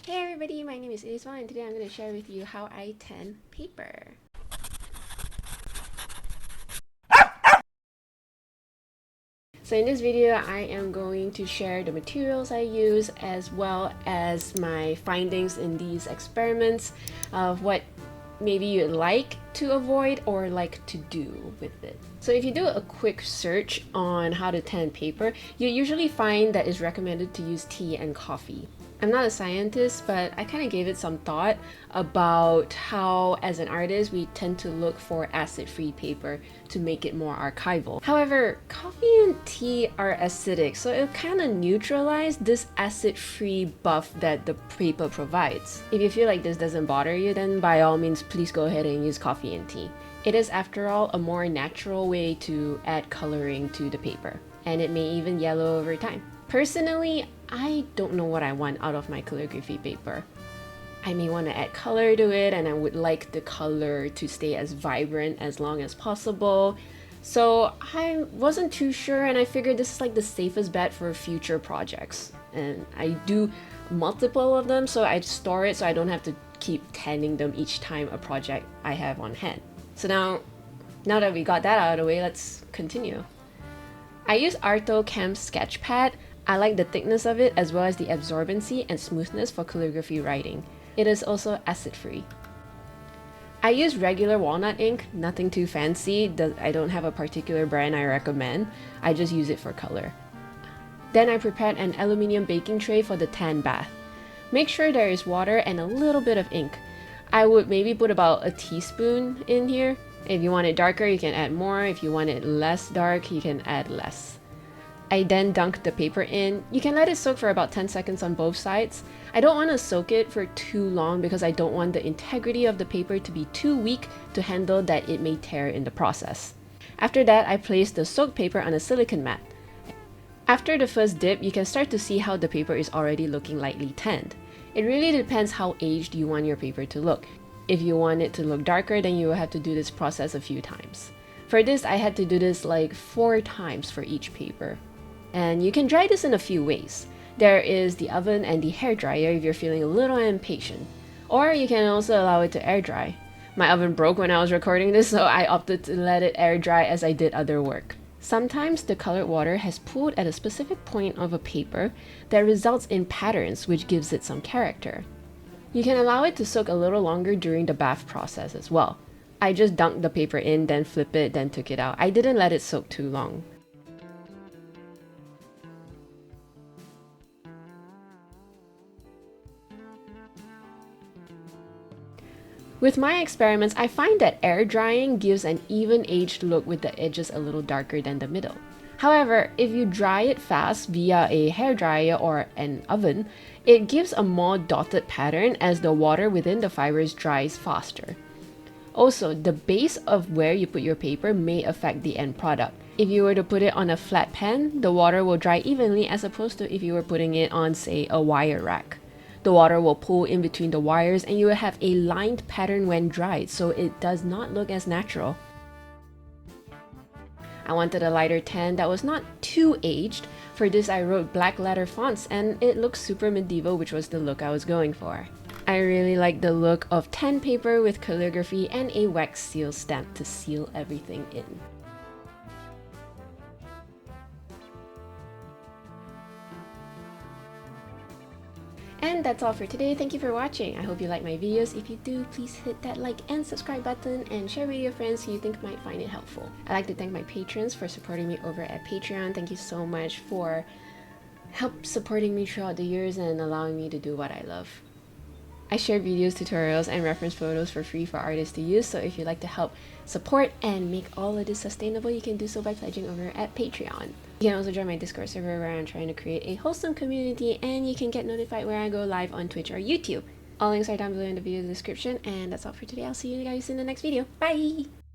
Hey everybody, my name is Elise Wong and today I'm going to share with you how I tan paper. So in this video, I am going to share the materials I use as well as my findings in these experiments of what maybe you'd like to avoid or like to do with it. So if you do a quick search on how to tan paper, you usually find that it's recommended to use tea and coffee. I'm not a scientist, but I kind of gave it some thought about how, as an artist, we tend to look for acid-free paper to make it more archival. However, coffee and tea are acidic, so it'll kind of neutralize this acid-free buff that the paper provides. If you feel like this doesn't bother you, then by all means, please go ahead and use coffee and tea. It is, after all, a more natural way to add coloring to the paper, and it may even yellow over time. Personally, I don't know what I want out of my calligraphy paper. I may want to add color to it, and I would like the color to stay as vibrant as long as possible. So I wasn't too sure, and I figured this is like the safest bet for future projects. And I do multiple of them, so I store it so I don't have to keep tanning them each time a project I have on hand. So now that we got that out of the way, let's continue. I use Arto sketchpad. I like the thickness of it as well as the absorbency and smoothness for calligraphy writing. It is also acid-free. I use regular walnut ink, nothing too fancy. I don't have a particular brand I recommend. I just use it for color. Then I prepared an aluminium baking tray for the tan bath. Make sure there is water and a little bit of ink. I would maybe put about a teaspoon in here. If you want it darker, you can add more. If you want it less dark, you can add less. I then dunk the paper in. You can let it soak for about 10 seconds on both sides. I don't want to soak it for too long because I don't want the integrity of the paper to be too weak to handle that it may tear in the process. After that, I place the soaked paper on a silicone mat. After the first dip, you can start to see how the paper is already looking lightly tanned. It really depends how aged you want your paper to look. If you want it to look darker, then you will have to do this process a few times. For this, I had to do this like 4 times for each paper. And you can dry this in a few ways. There is the oven and the hairdryer if you're feeling a little impatient. Or you can also allow it to air dry. My oven broke when I was recording this, so I opted to let it air dry as I did other work. Sometimes the colored water has pooled at a specific point of a paper that results in patterns, which gives it some character. You can allow it to soak a little longer during the bath process as well. I just dunked the paper in, then flip it, then took it out. I didn't let it soak too long. With my experiments, I find that air drying gives an even-aged look with the edges a little darker than the middle. However, if you dry it fast via a hairdryer or an oven, it gives a more dotted pattern as the water within the fibers dries faster. Also, the base of where you put your paper may affect the end product. If you were to put it on a flat pan, the water will dry evenly as opposed to if you were putting it on, say, a wire rack. The water will pool in between the wires and you will have a lined pattern when dried, so it does not look as natural. I wanted a lighter tan that was not too aged. For this, I wrote black letter fonts and it looks super medieval, which was the look I was going for. I really like the look of tan paper with calligraphy and a wax seal stamp to seal everything in. And that's all for today. Thank you for watching. I hope you like my videos. If you do, please hit that like and subscribe button and share with your friends who you think might find it helpful. I'd like to thank my patrons for supporting me over at Patreon. Thank you so much for supporting me throughout the years and allowing me to do what I love. I share videos, tutorials, and reference photos for free for artists to use, so if you'd like to help support and make all of this sustainable, you can do so by pledging over at Patreon. You can also join my Discord server where I'm trying to create a wholesome community, and you can get notified when I go live on Twitch or YouTube. All links are down below in the video description, and that's all for today. I'll see you guys in the next video. Bye!